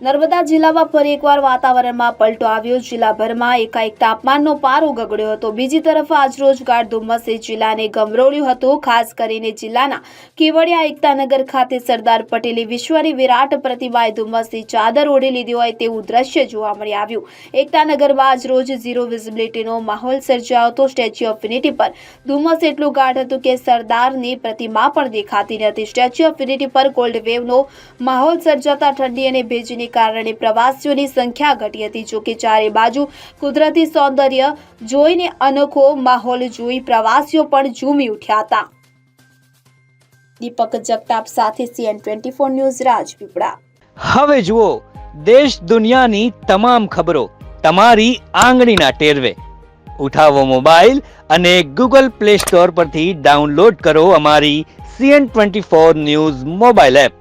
નર્મદા જિલ્લામાં ફરી એકવાર વાતાવરણમાં પલટો આવ્યો। જિલ્લાભરમાં એકાએક તાપમાનનો પારો ગગડ્યો હતો। બીજી તરફ આજરોજ ગાઢ ધુમ્મસે જિલ્લાને ગમરોળ્યું હતું। ખાસ કરીને જિલ્લાના કેવડિયા એકતાનગર ખાતે સરદાર પટેલે વિશ્વની વિરાટ પ્રતિમાએ ધુમ્મસની ચાદર ઓઢી લીધી હોય તેવું દ્રશ્ય જોવા મળી આવ્યું। એકતાનગરમાં આજરોજ ઝીરો વિઝિબિલિટીનો માહોલ સર્જાયો હતો। સ્ટેચ્યુ ઓફ યુનિટી પર ધુમ્મસ એટલું ગાઢ હતું કે સરદારની પ્રતિમા પણ દેખાતી નથી। સ્ટેચ્યુ ઓફ યુનિટી પર કોલ્ડ વેવનો માહોલ સર્જાતા ઠંડી અને ભેજની કારણે પ્રવાસીઓની સંખ્યા ઘટી હતી। જો કે ચારે બાજુ કુદરતી સૌંદર્ય જોઈને અનોખો માહોલ જોઈ પ્રવાસીઓ પણ ઝૂમી ઉઠ્યા હતા। દીપક જગતાપ સાથે CN24 ન્યૂઝ રાજપીપળા। હવે જુઓ દેશ દુનિયાની તમામ ખબરો તમારી આંગળીના ટેરવે। ઉઠાવો મોબાઈલ અને Google Play Store પરથી ડાઉનલોડ કરો અમારી CN24 ન્યૂઝ મોબાઈલ એપ।